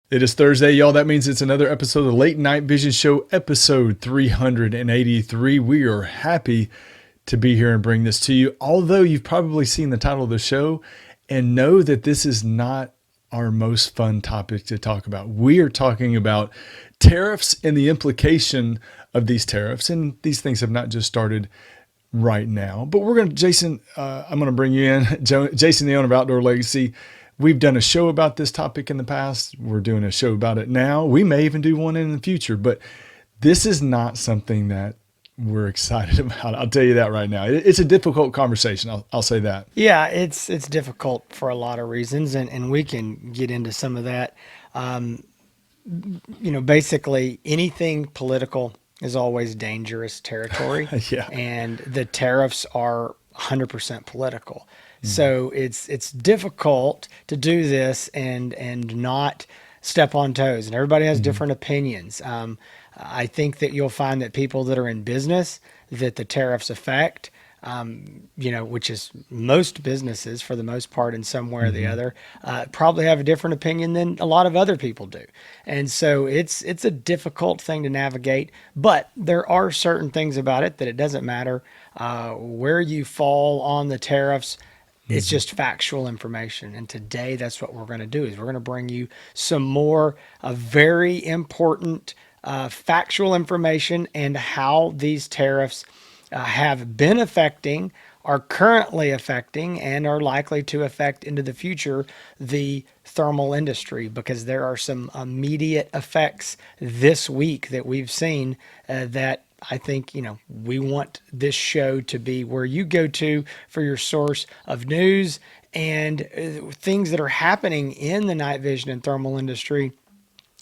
It is Thursday, y'all. That means it's another episode of the Late Night Vision Show, episode 383. We are happy to be here and bring this to you. Although you've probably seen the title of the show and know that this is not our most fun topic to talk about. We are talking about tariffs and the implication of these tariffs. And these things have not just started right now, but we're going to, Jason, I'm going to bring you in. Jason, the owner of Outdoor Legacy. We've done a show about this topic in the past. We're doing a show about it now. We may even do one in the future, but this is not something that we're excited about. I'll tell you that right now. It's a difficult conversation. I'll say that. Yeah, it's difficult for a lot of reasons, and we can get into some of that. Um, Basically anything political is always dangerous territory, Yeah. and the tariffs are 100% political. Mhm. So it's difficult to do this and not step on toes. And everybody has Mhm. different opinions. I think that you'll find that people that are in business that the tariffs affect, which is most businesses for the most part in some way or the Mhm. other, probably have a different opinion than a lot of other people do. And so it's a difficult thing to navigate, but there are certain things about it that it doesn't matter where you fall on the tariffs. It's Mhm. just factual information. And today that's what we're going to do is we're going to bring you some more very important factual information and how these tariffs have been affecting, are currently affecting, and are likely to affect into the future the thermal industry, because there are some immediate effects this week that we've seen that I think, we want this show to be where you go to for your source of news and things that are happening in the night vision and thermal industry.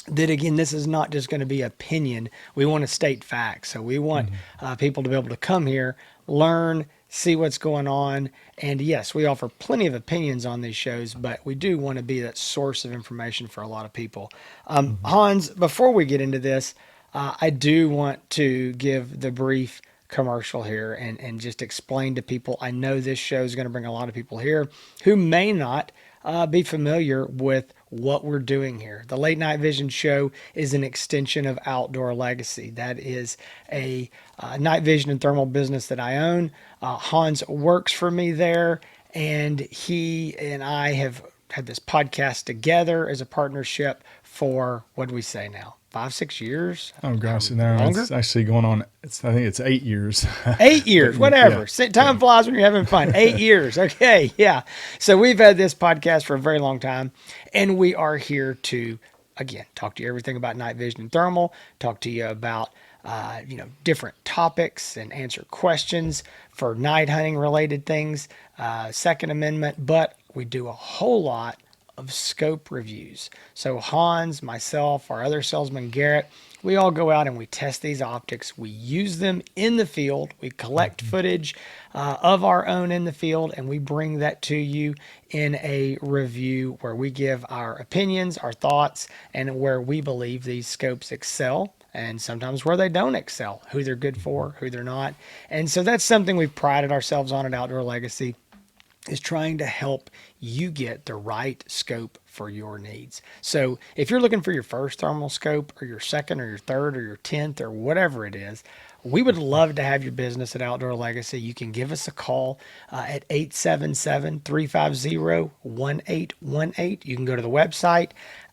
That again, this is not just going to be opinion. We want to state facts. So we want Mhm. people to be able to come here, learn, see what's going on. And yes, we offer plenty of opinions on these shows, but we do want to be that source of information for a lot of people. Mhm. Hans, before we get into this, I do want to give the brief commercial here and just explain to people. I know this show is going to bring a lot of people here who may not be familiar with what we're doing here. The Late Night Vision Show is an extension of Outdoor Legacy. That is a night vision and thermal business that I own. Hans works for me there, and he and I have had this podcast together as a partnership for, what do we say now? 5, 6 years? Oh gosh, no, Longer? it's actually going on. I think it's 8 years. 8 years, Yeah, whatever. yeah. Time flies when you're having fun. 8 years. Okay. Yeah. So we've had this podcast for a very long time, and we are here to, again, talk to you everything about night vision and thermal, talk to you about, different topics and answer questions for night hunting related things, Second Amendment, but we do a whole lot of scope reviews. So Hans, myself, our other salesman Garrett, we all go out and we test these optics. We use them in the field. We collect Mhm. footage of our own in the field, and we bring that to you in a review where we give our opinions, our thoughts, and where we believe these scopes excel, and sometimes where they don't excel, who they're good for, who they're not. And so that's something we've prided ourselves on at Outdoor Legacy, is trying to help you get the right scope for your needs. So if you're looking for your first thermal scope, or your second, or your third, or your 10th, or whatever it is, we would love to have your business at Outdoor Legacy. You can give us a call at 877-350-1818. You can go to the website,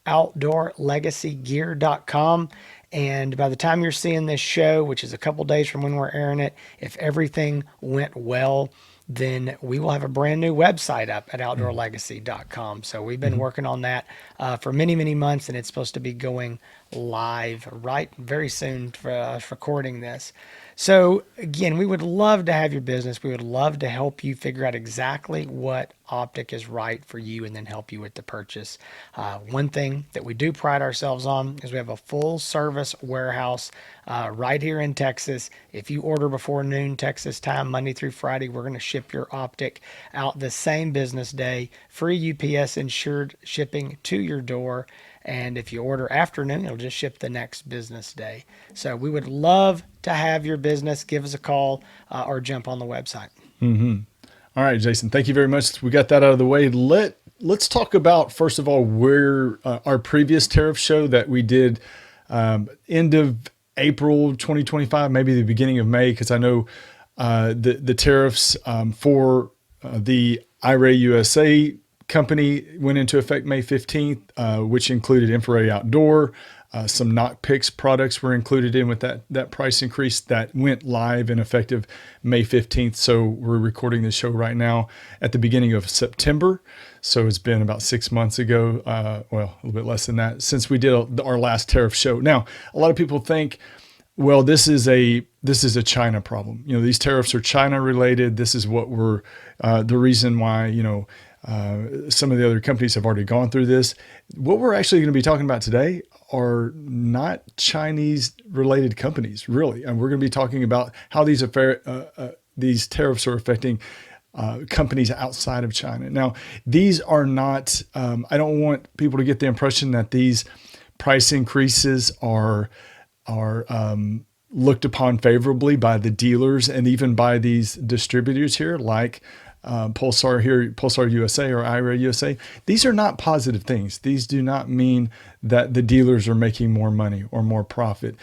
outdoorlegacygear.com. And by the time you're seeing this show, which is a couple days from when we're airing it, if everything went well, then we will have a brand new website up at outdoorlegacy.com. So we've been Mhm. working on that for many, many months, and it's supposed to be going live right very soon for us recording this. So again, we would love to have your business. We would love to help you figure out exactly what optic is right for you and then help you with the purchase. One thing that we do pride ourselves on is we have a full service warehouse right here in Texas. If you order before noon Texas time, Monday through Friday, we're going to ship your optic out the same business day, free UPS insured shipping to your door. And if you order afternoon, it'll just ship the next business day. So we would love to have your business. Give us a call or jump on the website. Mhm. All right, Jason, thank you very much. We got that out of the way. let's talk about, first of all, where our previous tariff show that we did end of April 2025, maybe the beginning of May, because I know the tariffs for the IRA USA company went into effect May 15th, which included infrared outdoor. Some Knockpicks products were included in with that price increase that went live and effective May 15th. So we're recording this show right now at the beginning of September. So it's been about 6 months ago, well, a little bit less than that, since we did our last tariff show. Now, a lot of people think, well, this is a China problem. These tariffs are China related. This is what we're the reason why some of the other companies have already gone through this. What we're actually going to be talking about today are not Chinese related companies, really, and we're going to be talking about how these tariffs are affecting companies outside of China. Now, these are not. I don't want people to get the impression that these price increases are looked upon favorably by the dealers and even by these distributors here, like Pulsar USA or IRA USA. These are not positive things. These do not mean that the dealers are making more money or more profit.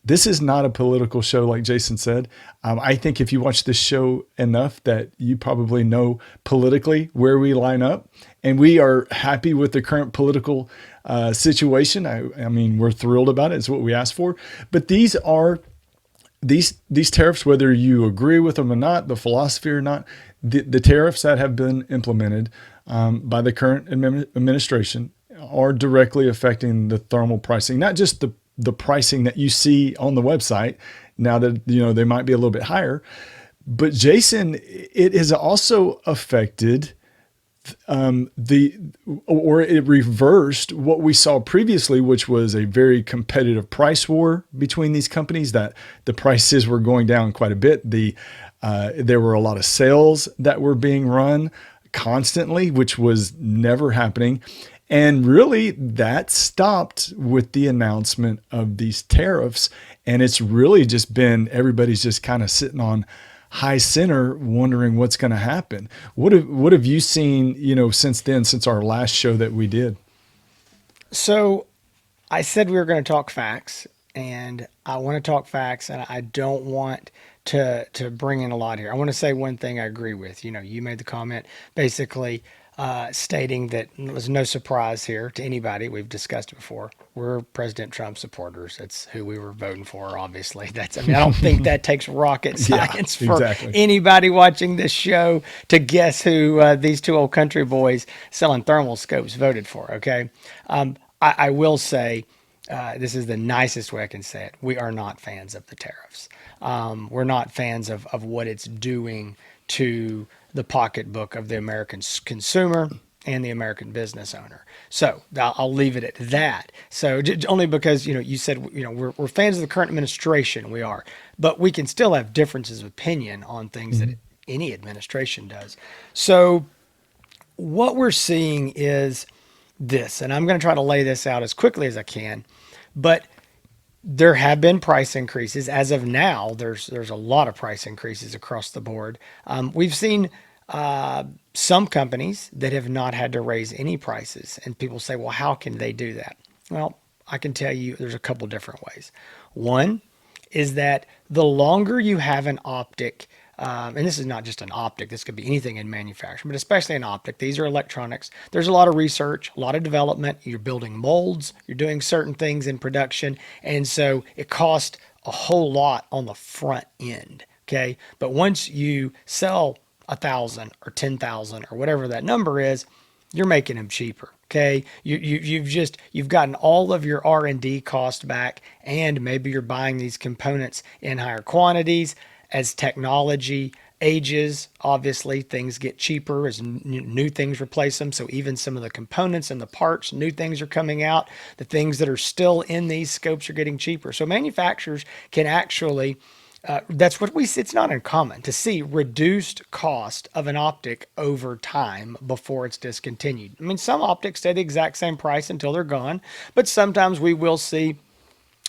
This is not a political show, like Jason said. I think if you watch this show enough, that you probably know politically where we line up, and we are happy with the current political situation. I mean, we're thrilled about it. It's what we asked for. But these tariffs, whether you agree with them or not, the philosophy or not, the tariffs that have been implemented by the current administration are directly affecting the thermal pricing, not just the pricing that you see on the website. Now that they might be a little bit higher, but Jason, it has also affected it reversed what we saw previously, which was a very competitive price war between these companies, that the prices were going down quite a bit. There were a lot of sales that were being run constantly, which was never happening. And really that stopped with the announcement of these tariffs. And it's really just been, everybody's just kind of sitting on high center wondering what's going to happen. What have you seen, since then, since our last show that we did? So I said we were going to talk facts, and I want to talk facts, and I don't want to bring in a lot here. I want to say one thing I agree with. You made the comment basically stating that there's no surprise here to anybody. We've discussed it before. We're President Trump supporters. It's who we were voting for, obviously. I don't think that takes rocket science for anybody watching this show to guess who these two old country boys selling thermal scopes voted for, okay? I will say, this is the nicest way I can say it. We are not fans of the tariffs. We're not fans of what it's doing to the pocketbook of the American consumer and the American business owner. So I'll leave it at that. So only because, you said, we're fans of the current administration. We are, but we can still have differences of opinion on things that any administration does. So what we're seeing is this, and I'm going to try to lay this out as quickly as I can, but there have been price increases. As of now, there's a lot of price increases across the board. We've seen some companies that have not had to raise any prices. And people say, well, how can they do that? Well, I can tell you there's a couple different ways. One is that the longer you have an optic, and this is not just an optic, this could be anything in manufacturing, but especially an optic. These are electronics. There's a lot of research, a lot of development. You're building molds, you're doing certain things in production. And so it costs a whole lot on the front end. Okay. But once you sell 1,000 or 10,000 or whatever that number is, you're making them cheaper. Okay. You've gotten all of your R&D cost back, and maybe you're buying these components in higher quantities. As technology ages, obviously things get cheaper as new things replace them. So even some of the components and the parts, new things are coming out. The things that are still in these scopes are getting cheaper. So manufacturers can actually, that's what we see. It's not uncommon to see reduced cost of an optic over time before it's discontinued. I mean, some optics stay the exact same price until they're gone, but sometimes we will see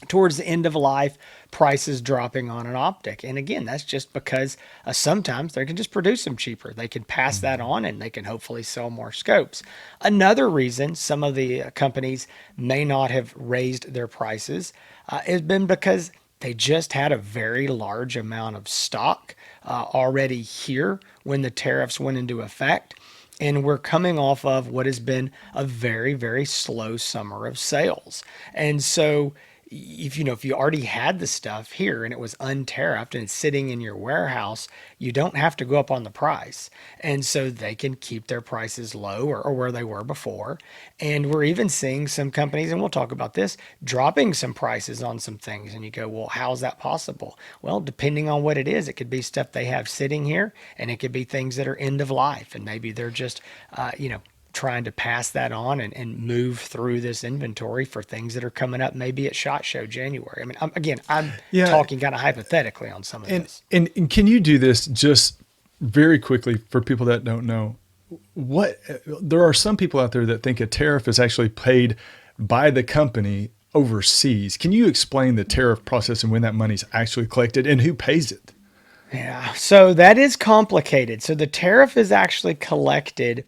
towards the end of life, prices dropping on an optic. And again, that's just because sometimes they can just produce them cheaper. They can pass that on and they can hopefully sell more scopes. Another reason some of the companies may not have raised their prices has been because they just had a very large amount of stock already here when the tariffs went into effect. And we're coming off of what has been a very, very slow summer of sales. And so if you already had the stuff here and it was untariffed and it's sitting in your warehouse, you don't have to go up on the price. And so they can keep their prices low or where they were before. And we're even seeing some companies, and we'll talk about this, dropping some prices on some things. And you go, well, how's that possible? Well, depending on what it is, it could be stuff they have sitting here and it could be things that are end of life. And maybe they're just, trying to pass that on and move through this inventory for things that are coming up maybe at SHOT Show January. I mean, I'm Yeah. talking kind of hypothetically on some of this. And can you do this just very quickly for people that don't know? There are some people out there that think a tariff is actually paid by the company overseas. Can you explain the tariff process and when that money's actually collected and who pays it? Yeah, so that is complicated. So the tariff is actually collected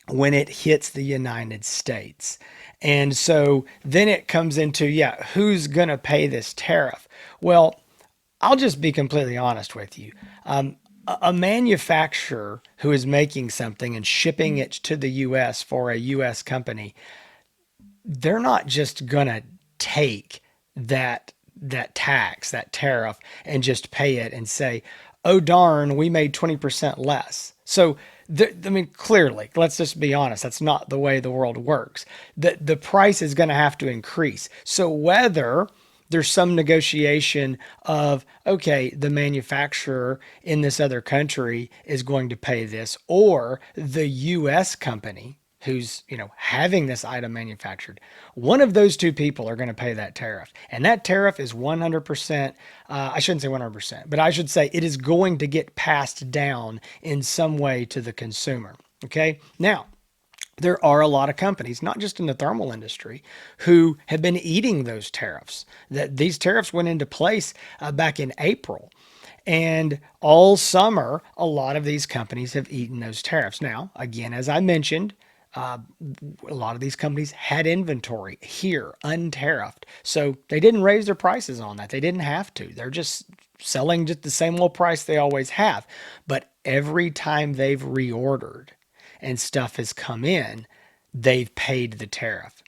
when it hits the United States. And so then it comes into, who's going to pay this tariff? Well, I'll just be completely honest with you. A manufacturer who is making something and shipping it to the US for a US company, they're not just going to take that tax, that tariff, and just pay it and say, oh darn, we made 20% less. So clearly, let's just be honest. That's not the way the world works. The price is going to have to increase. So whether there's some negotiation of, okay, the manufacturer in this other country is going to pay this, or the U.S. company who's having this item manufactured, one of those two people are going to pay that tariff, and that tariff is 100%. I shouldn't say 100%, but I should say it is going to get passed down in some way to the consumer. Okay, now there are a lot of companies, not just in the thermal industry, who have been eating those tariffs. That these tariffs went into place back in April. And all summer, a lot of these companies have eaten those tariffs. Now, again, as I mentioned, a lot of these companies had inventory here, untariffed. So they didn't raise their prices on that. They didn't have to. They're just selling just the same old price they always have. But every time they've reordered and stuff has come in, they've paid the tariff.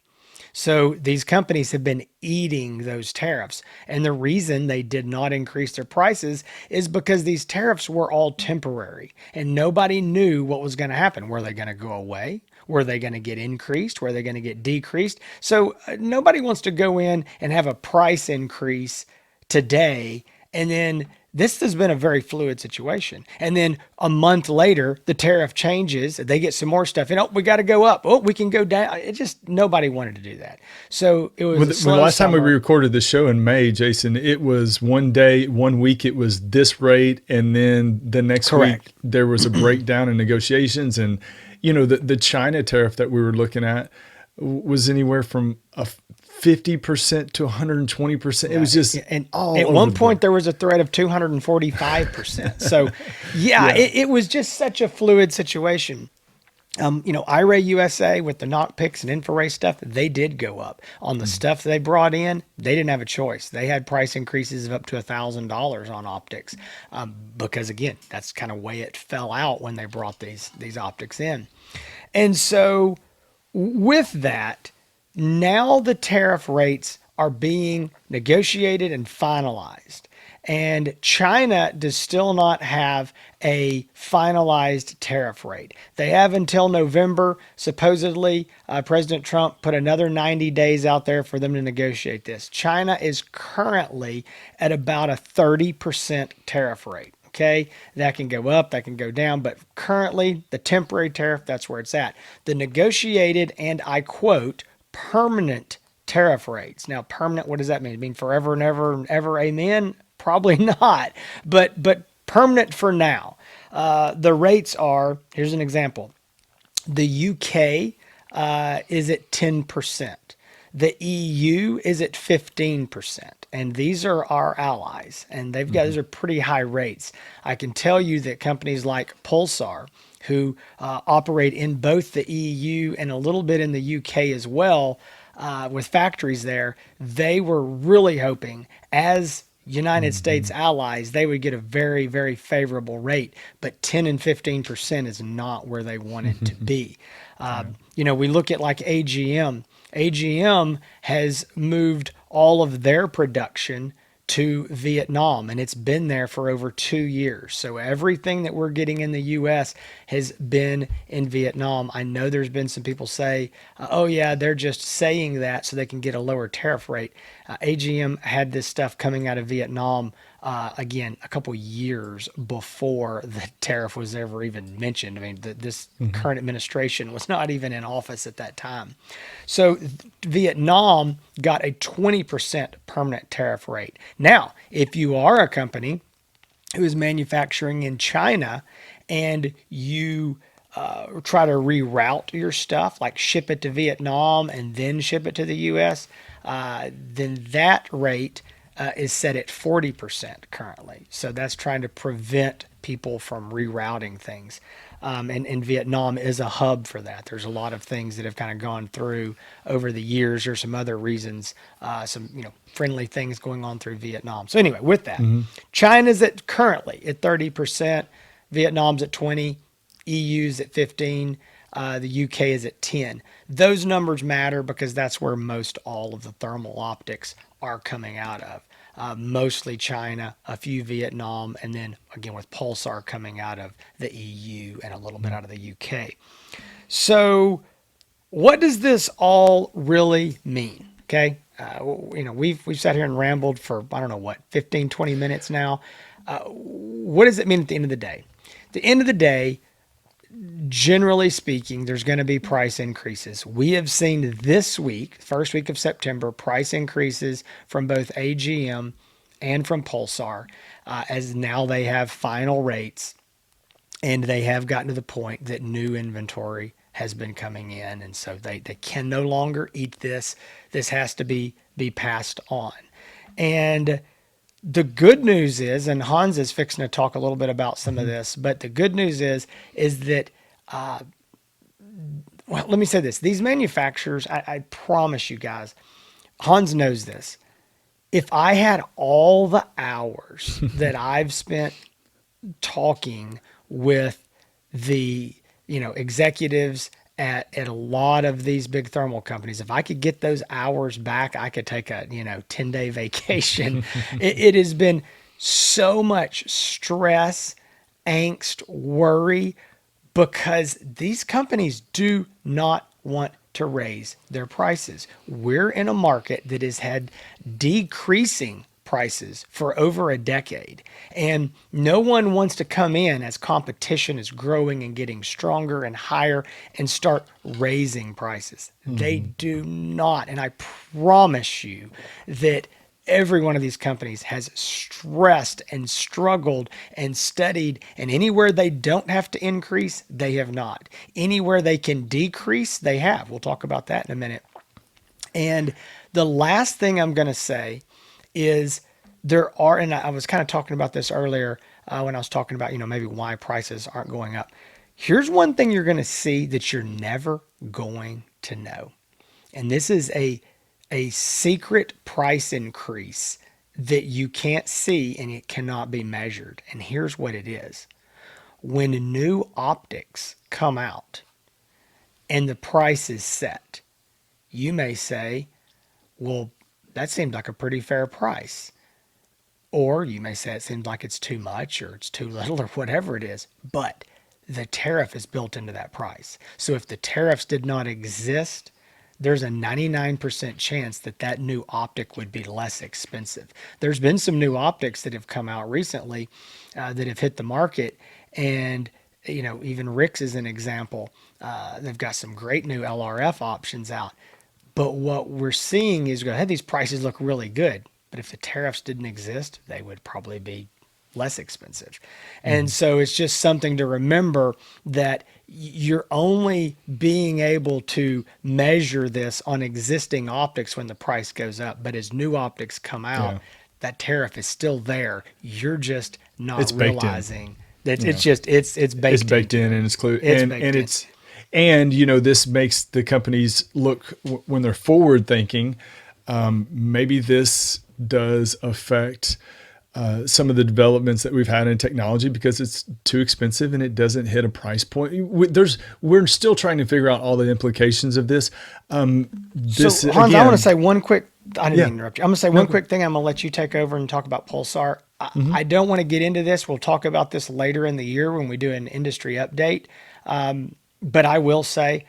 So these companies have been eating those tariffs. And the reason they did not increase their prices is because these tariffs were all temporary and nobody knew what was going to happen. Were they going to go away? Were they going to get increased? Were they going to get decreased? So nobody wants to go in and have a price increase today. And then this has been a very fluid situation. And then a month later, the tariff changes. They get some more stuff. And we got to go up. Oh, we can go down. It just, nobody wanted to do that. So it was the last time we recorded the show in May, Jason, it was one day, 1 week, it was this rate. And then the next week there was a breakdown in negotiations. And, the China tariff that we were looking at was anywhere from a 50% to 120%. It was just, and at one point there was a threat of 245%. So it was just such a fluid situation. IRA USA with the knock picks and infrared stuff, they did go up on the stuff they brought in. They didn't have a choice. They had price increases of up to $1,000 on optics, because again, that's kind of way it fell out when they brought these optics in. And so with that, now the tariff rates are being negotiated and finalized. And China does still not have a finalized tariff rate. They have until November. Supposedly, President Trump put another 90 days out there for them to negotiate this. China is currently at about a 30% tariff rate. Okay, that can go up, that can go down, but currently the temporary tariff, that's where it's at. The negotiated, and I quote, permanent tariff rates. Now, permanent, what does that mean? It mean forever and ever and ever, amen? Probably not, but permanent for now. The rates are, here's an example. The UK is at 10%. The EU is at 15%, and these are our allies, and those are pretty high rates. I can tell you that companies like Pulsar, who operate in both the EU and a little bit in the UK as well, with factories there, they were really hoping as United States allies, they would get a very, very favorable rate, but 10 and 15% is not where they wanted to be. We look at like AGM. AGM has moved all of their production to Vietnam, and it's been there for over 2 years. So everything that we're getting in the U.S. has been in Vietnam. I know there's been some people say, oh, yeah, they're just saying that so they can get a lower tariff rate. AGM had this stuff coming out of Vietnam, again, a couple years before the tariff was ever even mentioned. I mean, this current administration was not even in office at that time. So Vietnam got a 20% permanent tariff rate. Now, if you are a company who is manufacturing in China and you try to reroute your stuff, like ship it to Vietnam and then ship it to the U.S., then that rate is set at 40% currently. So that's trying to prevent people from rerouting things. And Vietnam is a hub for that. There's a lot of things that have kind of gone through over the years. There's some other reasons, some friendly things going on through Vietnam. So anyway, with that, China's currently at 30%, Vietnam's at 20, EU's at 15, the UK is at 10. Those numbers matter because that's where most all of the thermal optics are coming out of. Mostly China, a few Vietnam, and then again with Pulsar coming out of the EU and a little bit out of the UK. So what does this all really mean? Okay. We've sat here and rambled for, I don't know what, 15, 20 minutes now. What does it mean at the end of the day? At the end of the day, generally speaking, there's going to be price increases. We have seen this week, first week of September, price increases from both AGM and from Pulsar, as now they have final rates and they have gotten to the point that new inventory has been coming in. And so they can no longer eat this. This has to be passed on. And the good news is, and Hans is fixing to talk a little bit about some of this, but the good news is that, well, let me say this. These manufacturers, I promise you guys, Hans knows this. If I had all the hours that I've spent talking with the, executives at a lot of these big thermal companies, if I could get those hours back, I could take a 10-day vacation. It has been so much stress, angst, worry, because these companies do not want to raise their prices. We're in a market that has had decreasing prices for over a decade. And no one wants to come in as competition is growing and getting stronger and higher and start raising prices. They do not. And I promise you that every one of these companies has stressed and struggled and studied, and anywhere they don't have to increase, they have not. Anywhere they can decrease, they have. We'll talk about that in a minute. And the last thing I'm going to say is there are, and I was kind of talking about this earlier when I was talking about, maybe why prices aren't going up. Here's one thing you're going to see that you're never going to know. And this is a secret price increase that you can't see and it cannot be measured. And here's what it is. When new optics come out and the price is set, you may say, well, that seemed like a pretty fair price. Or you may say it seems like it's too much or it's too little or whatever it is. But the tariff is built into that price. So if the tariffs did not exist, there's a 99% chance that that new optic would be less expensive. There's been some new optics that have come out recently that have hit the market. And, even Rick's is an example. They've got some great new LRF options out. But what we're seeing is, hey, these prices look really good. But if the tariffs didn't exist, they would probably be less expensive. And so it's just something to remember that you're only being able to measure this on existing optics when the price goes up. But as new optics come out, Yeah. that tariff is still there. You're just not It's baked in. realizing that Yeah. it's baked It's baked into in it. and it's clear. It's And baked in. it's, and you know, this makes the companies look when they're forward thinking. Maybe this does affect some of the developments that we've had in technology because it's too expensive and it doesn't hit a price point. We're still trying to figure out all the implications of this. This So Hans, I again, want to say one quick. I didn't Yeah. mean to interrupt you. I'm going to say one quick thing. I'm going to let you take over and talk about Pulsar. I don't want to get into this. We'll talk about this later in the year when we do an industry update. But I will say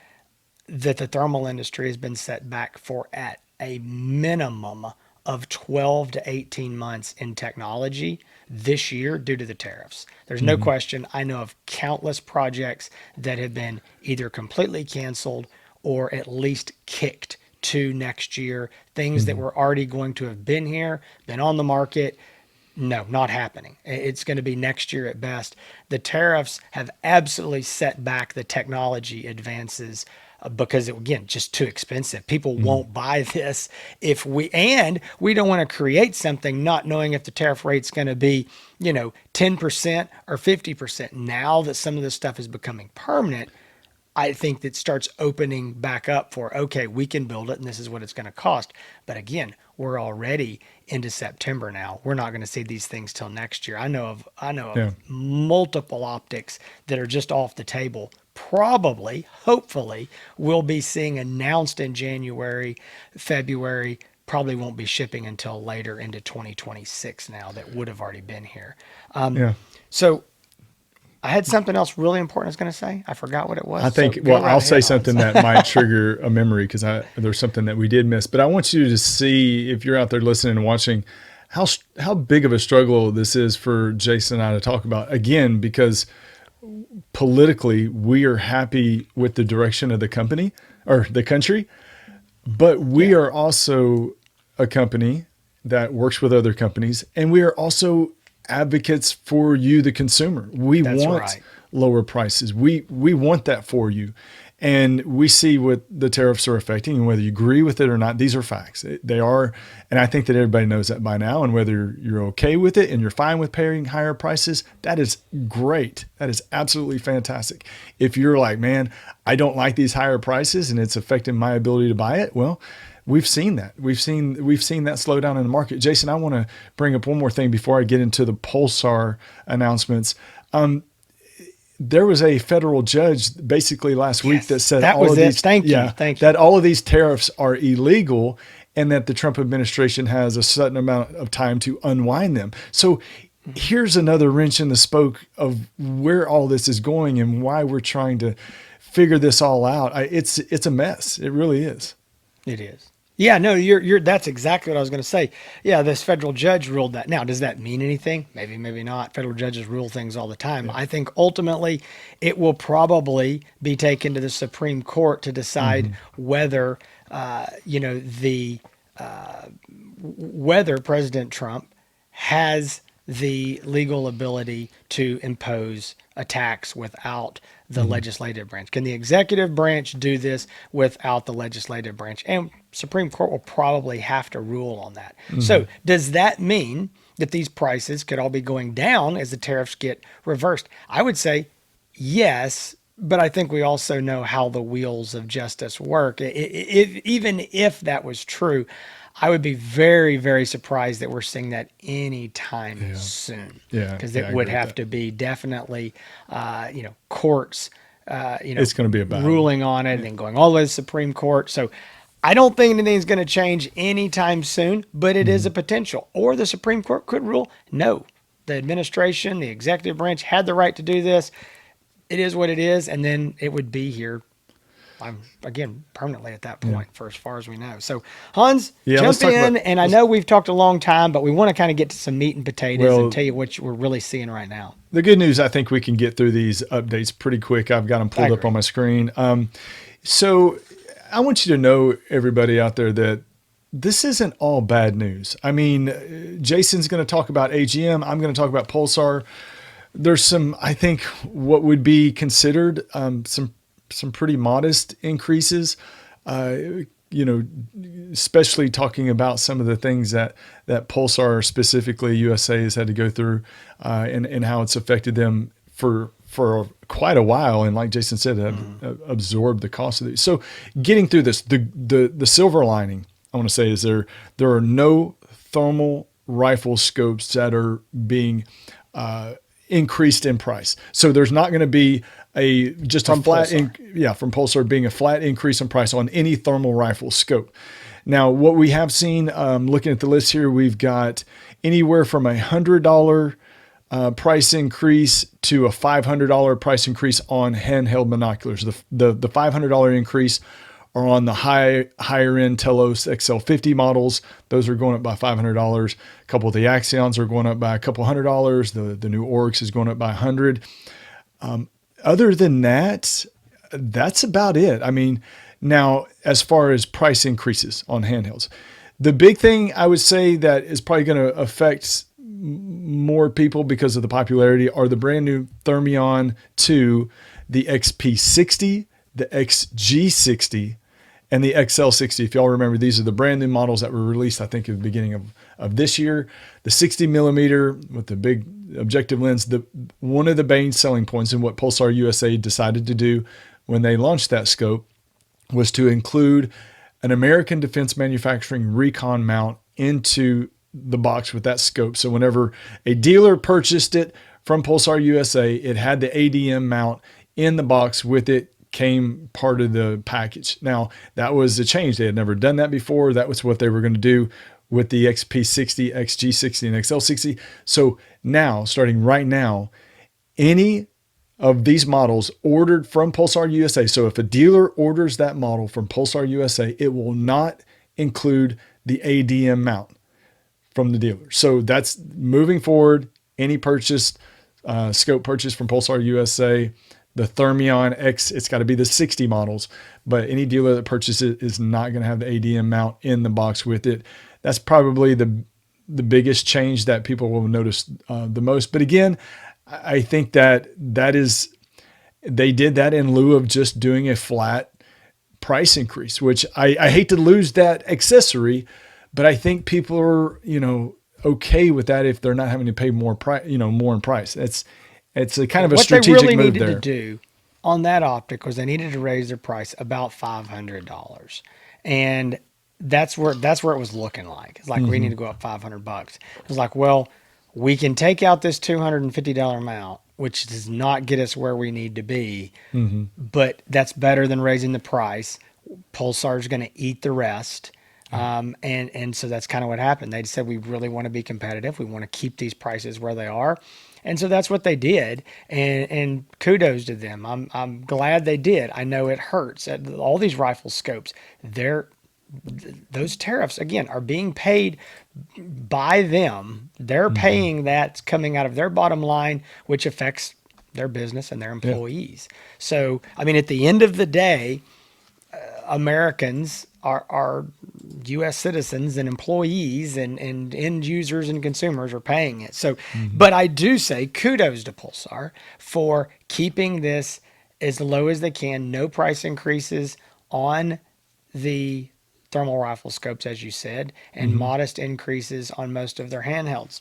that the thermal industry has been set back for at a minimum of 12 to 18 months in technology this year due to the tariffs. There's no question. I know of countless projects that have been either completely canceled or at least kicked to next year. Things that were already going to have been here, been on the market. No, not happening. It's going to be next year at best. The tariffs have absolutely set back the technology advances because it, again, just too expensive. People won't buy this if we don't want to create something not knowing if the tariff rate's going to be, 10% or 50%. Now that some of this stuff is becoming permanent, I think that starts opening back up for, okay, we can build it and this is what it's going to cost. But again, we're already into September now. We're not going to see these things till next year. I know of Yeah. multiple optics that are just off the table. Probably, hopefully, we'll be seeing announced in January, February, probably won't be shipping until later into 2026 now that would have already been here. Yeah. So I had something else really important I was going to say. I forgot what it was. I think, So go well, right I'll say ahead, something Hans. that might trigger a memory because there's something that we did miss. But I want you to see, if you're out there listening and watching, how big of a struggle this is for Jason and I to talk about. Again, because politically, we are happy with the direction of the company or the country, but we are also a company that works with other companies, and we are also advocates for you, the consumer. We That's want right. lower prices. We want that for you. And we see what the tariffs are affecting, and whether you agree with it or not, these are facts. They are, and I think that everybody knows that by now. And whether you're okay with it and you're fine with paying higher prices, that is great. That is absolutely fantastic. If you're like, man, I don't like these higher prices and it's affecting my ability to buy it, well, we've seen that. We've seen that slowdown in the market. Jason, I want to bring up one more thing before I get into the Pulsar announcements. There was a federal judge basically last week that said that all was of it. these, Thank you. that all of these tariffs are illegal, and that the Trump administration has a certain amount of time to unwind them. So here's another wrench in the spoke of where all this is going and why we're trying to figure this all out. It's a mess. It really is. It is. Yeah, no, that's exactly what I was going to say. Yeah, this federal judge ruled that. Now, does that mean anything? Maybe, maybe not. Federal judges rule things all the time. Yeah. I think ultimately it will probably be taken to the Supreme Court to decide whether, whether President Trump has the legal ability to impose a tax without the legislative branch. Can the executive branch do this without the legislative branch? And Supreme Court will probably have to rule on that. So does that mean that these prices could all be going down as the tariffs get reversed? I would say yes, but I think we also know how the wheels of justice work. Even if that was true, I would be very, very surprised that we're seeing that anytime soon. Yeah, because I it agree would with have that. to be definitely, courts, It's going to be a battle. ruling on it and then going all the way to the Supreme Court. So I don't think anything's going to change anytime soon, but it is a potential. Or the Supreme Court could rule, no, the administration, the executive branch had the right to do this. It is what it is. And then it would be here, again, permanently at that point for as far as we know. So Hans, let's jump talk in. about- And I know we've talked a long time, but we want to kind of get to some meat and potatoes Well, and tell you what we're really seeing right now. The good news, I think we can get through these updates pretty quick. I've got them pulled up agree. on my screen. So I want you to know, everybody out there, that this isn't all bad news. I mean, Jason's going to talk about AGM. I'm going to talk about Pulsar. There's some, I think, what would be considered some pretty modest increases. You know, especially talking about some of the things that Pulsar, specifically USA, has had to go through, and how it's affected them for quite a while. And like Jason said, have absorbed the cost of these. So getting through this, the silver lining, I want to say, is there are no thermal rifle scopes that are being increased in price. So there's not going to be from Pulsar being a flat increase in price on any thermal rifle scope. Now, what we have seen, looking at the list here, we've got anywhere from $100 price increase to a $500 price increase on handheld binoculars. The $500 increase are on the higher end Telos XL50 models. Those are going up by $500. A couple of the Axions are going up by a couple $100. The new Oryx is going up by $100. Other than that, that's about it. I mean, now as far as price increases on handhelds, the big thing I would say that is probably going to affect more people because of the popularity are the brand new Thermion 2, the XP60, the XG60, and the XL60. If y'all remember, these are the brand new models that were released, I think, at the beginning of this year. The 60 millimeter with the big objective lens, one of the main selling points and what Pulsar USA decided to do when they launched that scope was to include an American Defense Manufacturing recon mount into the box with that scope. So whenever a dealer purchased it from Pulsar USA, it had the ADM mount in the box with it, came part of the package. Now, that was a change. They had never done that before. That was what they were going to do with the XP60, XG60, and XL60. So now, starting right now, any of these models ordered from Pulsar USA, so if a dealer orders that model from Pulsar USA, it will not include the ADM mount from the dealer. So that's moving forward. Any scope purchase from Pulsar USA, the Thermion X, it's got to be the 60 models, but any dealer that purchases it is not going to have the ADM mount in the box with it. That's probably the biggest change that people will notice the most. But again, I think that is, they did that in lieu of just doing a flat price increase, which I hate to lose that accessory, but I think people are, okay with that if they're not having to pay more in price. It's a kind of a strategic move there. What they really needed to do on that optic was they needed to raise their price about $500, and that's where it was looking like. It's like, we need to go up $500. It was like, well, we can take out this $250 mount, which does not get us where we need to be, but that's better than raising the price. Pulsar's going to eat the rest. And so that's kind of what happened. They said, we really want to be competitive. We want to keep these prices where they are. And so that's what they did. And kudos to them. I'm glad they did. I know it hurts. All these rifle scopes, those tariffs, again, are being paid by them. They're paying that coming out of their bottom line, which affects their business and their employees. Yeah. So, I mean, at the end of the day, Americans are U.S. citizens and employees and end users and consumers are paying it. So, but I do say kudos to Pulsar for keeping this as low as they can. No price increases on the thermal rifle scopes, as you said, and modest increases on most of their handhelds.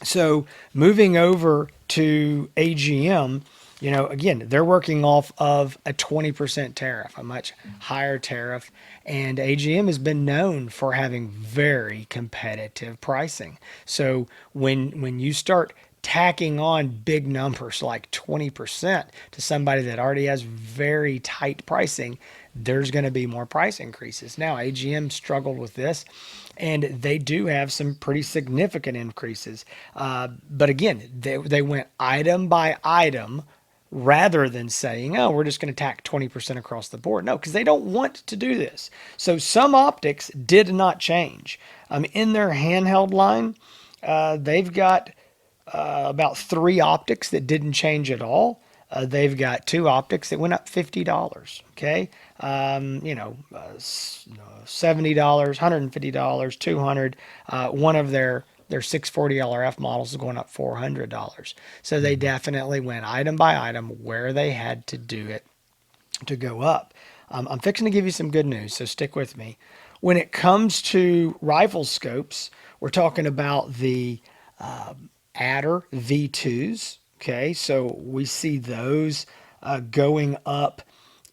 So moving over to AGM, again, they're working off of a 20% tariff, a much higher tariff. And AGM has been known for having very competitive pricing. So when you start tacking on big numbers like 20% to somebody that already has very tight pricing, there's going to be more price increases. Now, AGM struggled with this, and they do have some pretty significant increases. But again, they went item by item rather than saying, oh, we're just going to tack 20% across the board. No, because they don't want to do this. So some optics did not change. In their handheld line, they've got about 3 optics that didn't change at all. they've got two optics that went up $50. Okay, $70, $150, 200. One of their 640 LRF models is going up $400. So they definitely went item by item where they had to do it to go up. I'm fixing to give you some good news, so stick with me. When it comes to rifle scopes, we're talking about the Adder V2s. Okay, so we see those going up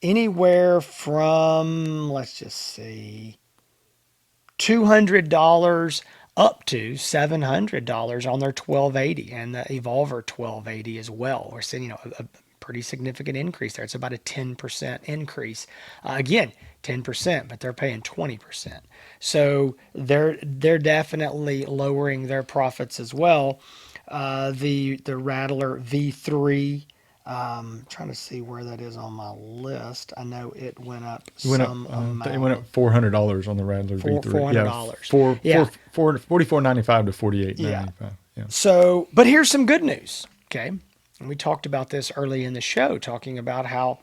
anywhere from, let's just see, $200 up to $700 on their 1280 and the Evolver 1280 as well. We're seeing, a pretty significant increase there. It's about a 10% increase. Again, 10%, but they're paying 20%. So they're definitely lowering their profits as well. The Rattler V3, trying to see where that is on my list. I know it went up It went up. some It went amount. up $400 on the Rattler V3. Yeah, $400. four Yeah. four four 44.95 to Yeah. 48.95. Yeah. So, but here's some good news. Okay. And we talked about this early in the show, talking about how,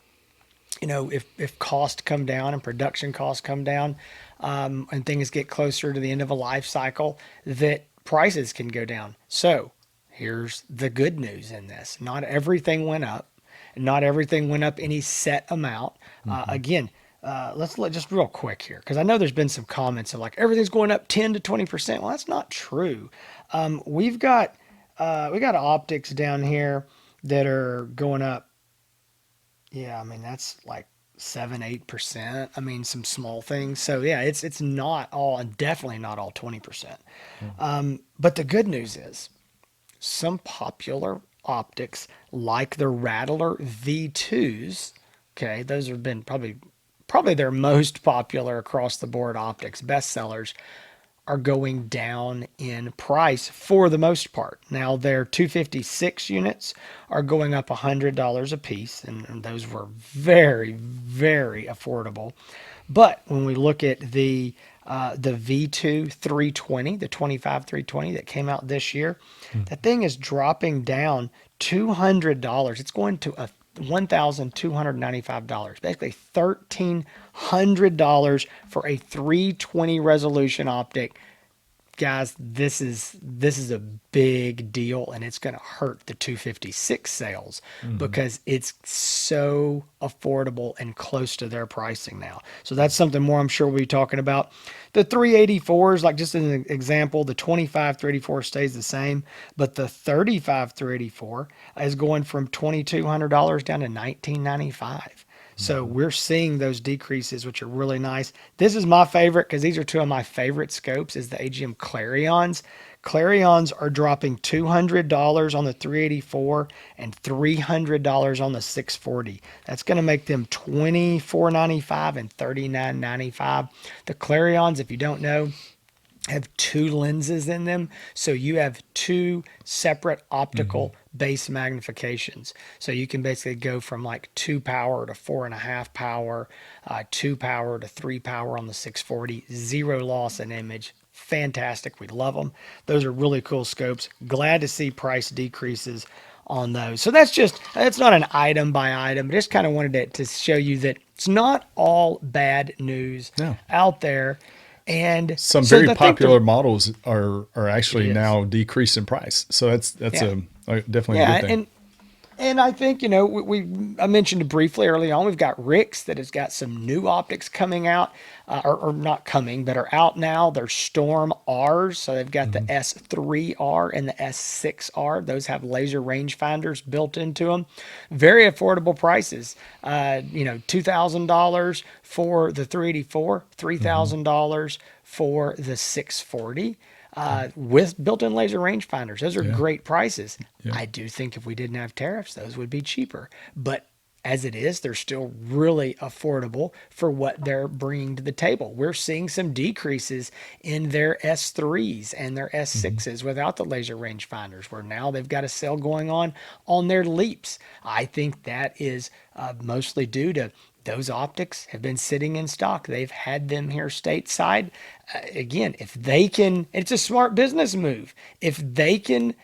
if costs come down and production costs come down, and things get closer to the end of a life cycle, that prices can go down. So here's the good news in this. Not everything went up. Not everything went up any set amount. Again, let's let just real quick here, because I know there's been some comments of like everything's going up 10 to 20%. Well, that's not true. We got optics down here that are going up. Yeah, I mean that's like 7-8%. I mean some small things. So yeah, it's not all, and definitely not all 20%. But the good news is some popular optics like the Rattler V2s. Okay, those have been probably their most popular across the board optics bestsellers, are going down in price for the most part. Now their 256 units are going up $100 a piece, and those were very, very affordable. But when we look at the V2 320, the 25 320 that came out this year, that thing is dropping down $200. It's going to a $1,295, basically $1,300 for a 320 resolution optic. Guys, this is a big deal, and it's going to hurt the 256 sales because it's so affordable and close to their pricing now. So that's something more I'm sure we'll be talking about. The 384s, like just as an example, the 25 384 stays the same, but the 35 384 is going from $2,200 down to $1,995. So we're seeing those decreases, which are really nice. This is my favorite because these are two of my favorite scopes, is the AGM Clarions. Clarions are dropping $200 on the 384 and $300 on the 640. That's going to make them $24.95 and $39.95. The Clarions, if you don't know, have two lenses in them. So you have two separate optical base magnifications. So you can basically go from like 2 power to 4.5 power, 2 power to 3 power on the 640, zero loss in image. Fantastic. We love them. Those are really cool scopes. Glad to see price decreases on those. So that's not an item by item. Just kind of wanted to show you that it's not all bad news No. out there. And Some so very I think popular models are actually It is. now decreased in price. So that's Yeah. definitely a yeah, good thing. and I think, I mentioned briefly early on, we've got Rick's that has got some new optics coming out, or not coming, but are out now. They're Storm R's. So they've got the S3R and the S6R. Those have laser rangefinders built into them. Very affordable prices. $2,000 for the 384, $3,000 for the 640. With built-in laser rangefinders. Those are Yeah. great prices. Yeah. I do think if we didn't have tariffs, those would be cheaper. But as it is, they're still really affordable for what they're bringing to the table. We're seeing some decreases in their S3s and their S6s without the laser rangefinders, where now they've got a sale going on their Leaps. I think that is mostly due to those optics have been sitting in stock. They've had them here stateside. Again, if they can, it's a smart business move. If they can,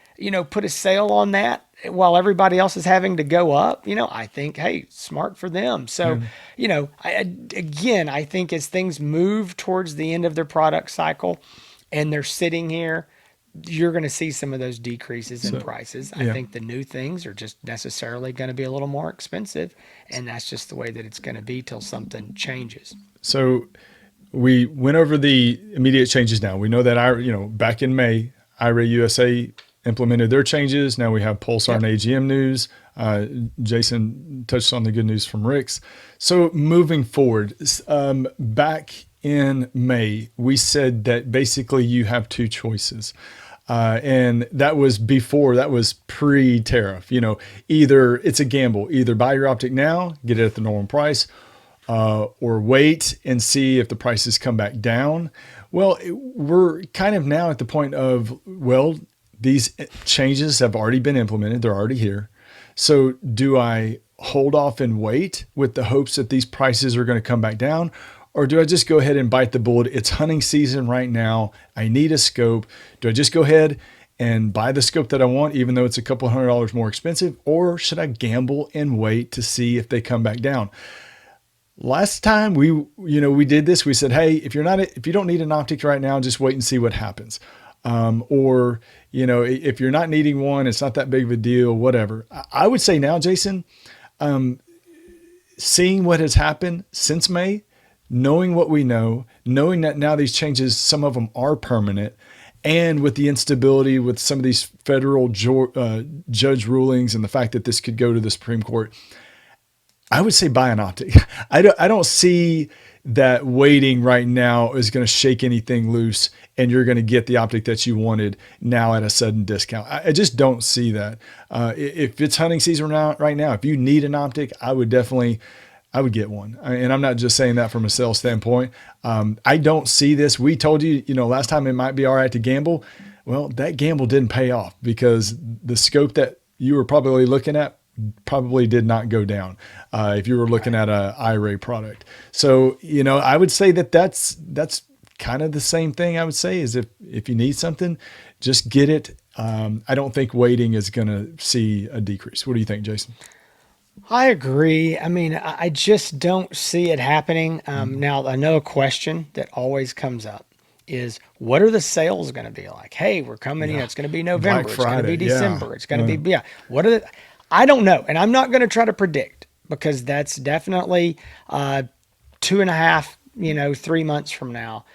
put a sale on that, while everybody else is having to go up, I think, hey, smart for them. So, Yeah. again, I think as things move towards the end of their product cycle and they're sitting here, you're going to see some of those decreases in So, prices. I yeah. think the new things are just necessarily going to be a little more expensive, and that's just the way that it's going to be till something changes. So we went over the immediate changes now. We know that back in May, IRA USA implemented their changes. Now we have Pulsar and Yep. AGM news. Jason touched on the good news from Rick's. So moving forward, back in May, we said that basically you have two choices. And that was pre-tariff. Either it's a gamble, either buy your optic now, get it at the normal price, or wait and see if the prices come back down. Well, we're kind of now at the point of, well, these changes have already been implemented. They're already here. So do I hold off and wait with the hopes that these prices are going to come back down? Or do I just go ahead and bite the bullet? It's hunting season right now. I need a scope. Do I just go ahead and buy the scope that I want, even though it's a couple $100 more expensive? Or should I gamble and wait to see if they come back down? Last time we did this, we said, hey, if you don't need an optic right now, just wait and see what happens. Or if you're not needing one, it's not that big of a deal, whatever. I would say now, Jason, seeing what has happened since May, knowing what we know, knowing that now these changes, some of them are permanent, and with the instability with some of these federal judge rulings and the fact that this could go to the Supreme Court, I would say buy an optic. I don't see that waiting right now is going to shake anything loose and you're going to get the optic that you wanted now at a sudden discount. I just don't see that. If it's hunting season right now, if you need an optic, I would get one. And I'm not just saying that from a sales standpoint. I don't see this. We told you, last time it might be all right to gamble. Well, that gamble didn't pay off because the scope that you were probably looking at probably did not go down if you were looking at a IRA product. So, I would say that's kind of the same thing. I would say is if you need something, just get it. I don't think waiting is going to see a decrease. What do you think, Jason? I agree. I mean, I just don't see it happening. Now, another question that always comes up is what are the sales going to be like? Hey, we're coming, it's going to be November, Black it's going to be Friday, yeah. December, it's going to be, what are the, I don't know. And I'm not going to try to predict because that's definitely 2.5, 3 months from now.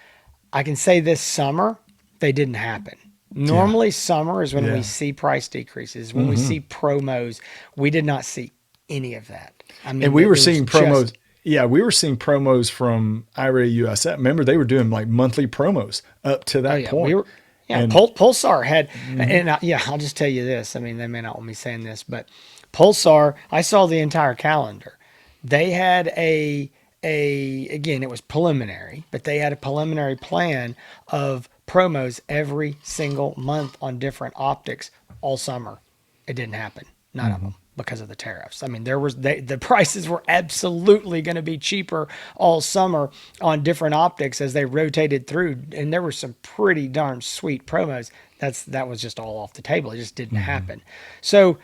I can say this summer, they didn't happen. Normally summer is when we see price decreases, when we see promos. We did not see any of that. I mean, And we were seeing promos. We were seeing promos from IRA USA. Remember, they were doing like monthly promos up to that point. Pulsar had, and I'll just tell you this. I mean, they may not want me saying this, but Pulsar, I saw the entire calendar. They had again, it was preliminary, but they had a preliminary plan of promos every single month on different optics all summer. It didn't happen. None of them. Because of the tariffs. I mean, the prices were absolutely going to be cheaper all summer on different optics as they rotated through, and there were some pretty darn sweet promos. That was just all off the table. It just didn't happen. So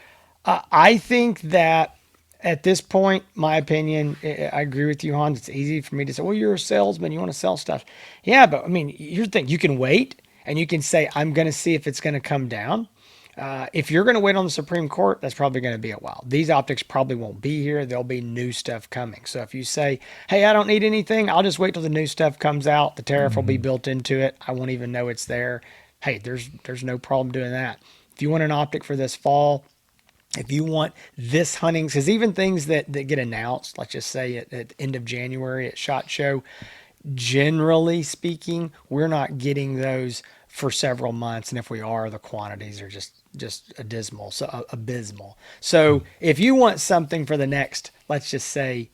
I think that at this point, my opinion, I agree with you, Hans. It's easy for me to say, well, you're a salesman, you want to sell stuff. Yeah, but I mean, here's the thing: you can wait and you can say, I'm going to see if it's going to come down. If you're going to wait on the Supreme Court, that's probably going to be a while. These optics probably won't be here. There'll be new stuff coming. So if you say, hey, I don't need anything, I'll just wait till the new stuff comes out. The tariff will be built into it. I won't even know it's there. Hey, there's no problem doing that. If you want an optic for this fall, if you want this hunting, because even things that get announced, let's just say at the end of January at SHOT Show, generally speaking, we're not getting those for several months, and if we are, the quantities are just abysmal. So if you want something for the next, let's just say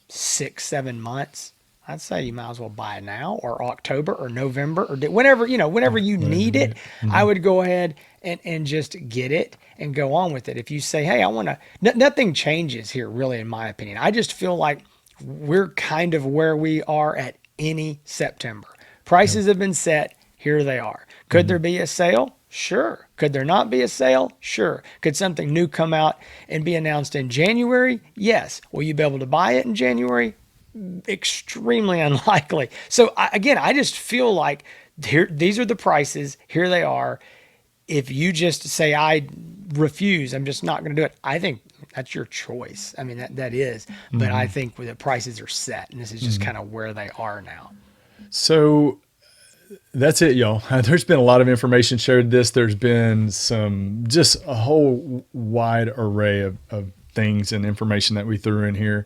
6-7 months, I'd say you might as well buy it now, or October or November, or whenever you need it. I would go ahead and just get it and go on with it. If you say, hey, I want to, nothing changes here really, in my opinion. I just feel like we're kind of where we are at any September. Prices have been set. Here they are. Could there be a sale? Sure. Could there not be a sale? Sure. Could something new come out and be announced in January? Yes. Will you be able to buy it in January? Extremely unlikely. So again, I just feel like here, these are the prices. Here they are. If you just say I refuse, I'm just not going to do it. I think that's your choice. I mean that is, but I Hmm. think the prices are set, and this is just Hmm. kind of where they are now. So that's it, y'all. There's been a lot of information shared. There's been just a whole wide array of things and information that we threw in here.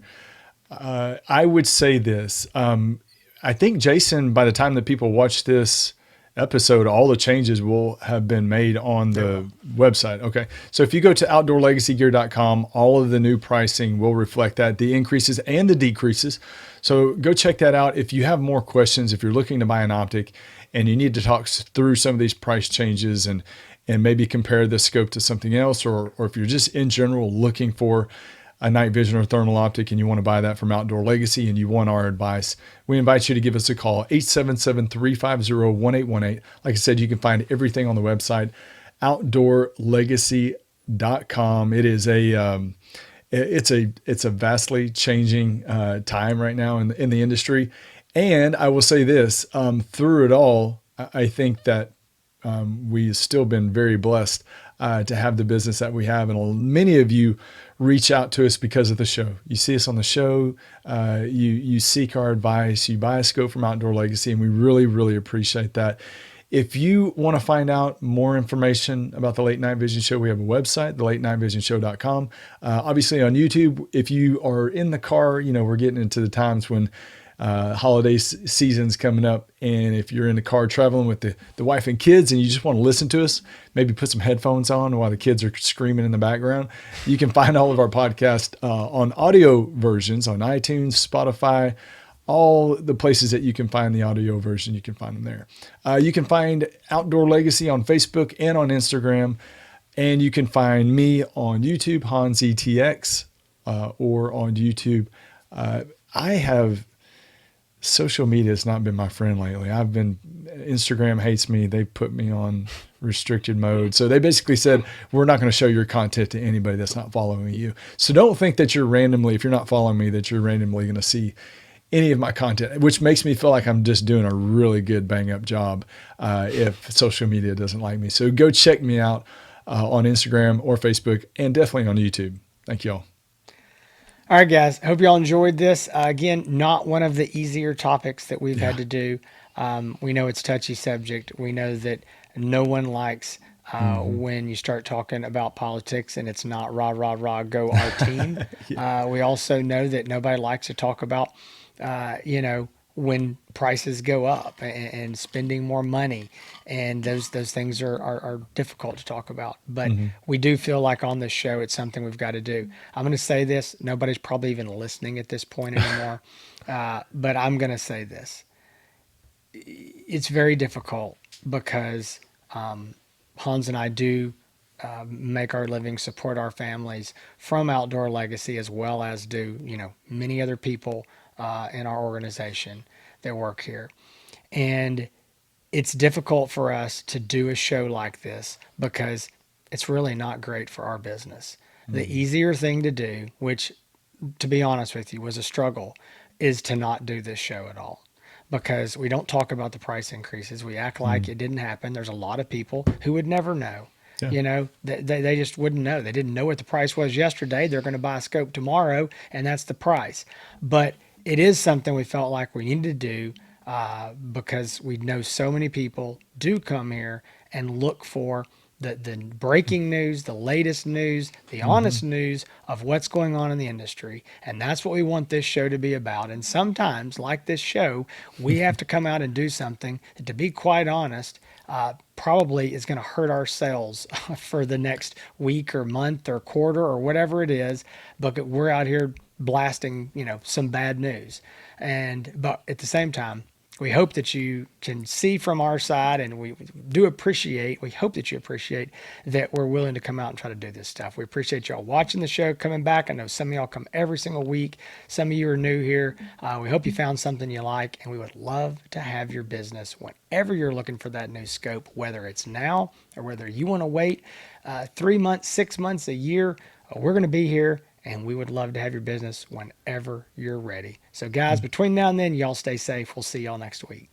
I would say this. I think, Jason, by the time that people watch this episode, all the changes will have been made on They the will. website. Okay. So if you go to outdoorlegacygear.com, all of the new pricing will reflect that, the increases and the decreases. So go check that out. If you have more questions, if you're looking to buy an optic and you need to talk through some of these price changes and maybe compare the scope to something else, or if you're just in general looking for a night vision or thermal optic and you want to buy that from Outdoor Legacy and you want our advice, we invite you to give us a call, 877-350-1818. Like I said, you can find everything on the website, outdoorlegacy.com. It is it's a vastly changing time right now in the industry. And I will say this, through it all, I think that we've still been very blessed to have the business that we have. And many of you reach out to us because of the show. You see us on the show, you seek our advice, you buy a scope from Outdoor Legacy, and we really, really appreciate that. If you want to find out more information about the Late Night Vision Show, we have a website, thelatenightVisionShow.com. Obviously on YouTube, if you are in the car, we're getting into the times when holiday season's coming up. And if you're in the car traveling with the wife and kids and you just want to listen to us, maybe put some headphones on while the kids are screaming in the background, you can find all of our podcasts on audio versions on iTunes, Spotify, all the places that you can find the audio version. You can find them there. You can find Outdoor Legacy on Facebook and on Instagram. And you can find me on YouTube, Hans ETX, or on YouTube. I have social media has not been my friend lately. Instagram hates me. They put me on restricted mode. So they basically said, we're not going to show your content to anybody that's not following you. So don't think that if you're not following me, that you're randomly going to see any of my content, which makes me feel like I'm just doing a really good bang up job if social media doesn't like me. So go check me out on Instagram or Facebook and definitely on YouTube. Thank you all. All right, guys. I hope y'all enjoyed this. Again, not one of the easier topics that we've had Yeah. to do. We know it's a touchy subject. We know that no one likes Hmm. when you start talking about politics and it's not rah, rah, rah, go our team. Yeah. We also know that nobody likes to talk about, when prices go up and spending more money. And those things are difficult to talk about. But Hmm. we do feel like on this show, it's something we've got to do. I'm going to say this. Nobody's probably even listening at this point anymore. But I'm going to say this. It's very difficult because Hans and I do make our living, support our families from Outdoor Legacy, as well as do many other people in our organization that work here, and it's difficult for us to do a show like this because it's really not great for our business. The Hmm. easier thing to do, which to be honest with you was a struggle, is to not do this show at all because we don't talk about the price increases. We act like Hmm. it didn't happen. There's a lot of people who would never know. Yeah. They just wouldn't know. They didn't know what the price was yesterday. They're going to buy a scope tomorrow, and that's the price. But it is something we felt like we needed to do because we know so many people do come here and look for the breaking news, the latest news, the Hmm. honest news of what's going on in the industry. And that's what we want this show to be about. And sometimes, like this show, we have to come out and do something that, to be quite honest, probably is going to hurt our sales for the next week or month or quarter or whatever it is. But we're out here blasting, some bad news. But at the same time, we hope that you can see from our side, and we hope that you appreciate that we're willing to come out and try to do this stuff. We appreciate y'all watching the show, coming back. I know some of y'all come every single week. Some of you are new here. We hope you found something you like, and we would love to have your business whenever you're looking for that new scope, whether it's now or whether you want to wait 3 months, 6 months, a year. We're going to be here, and we would love to have your business whenever you're ready. So, guys, between now and then, y'all stay safe. We'll see y'all next week.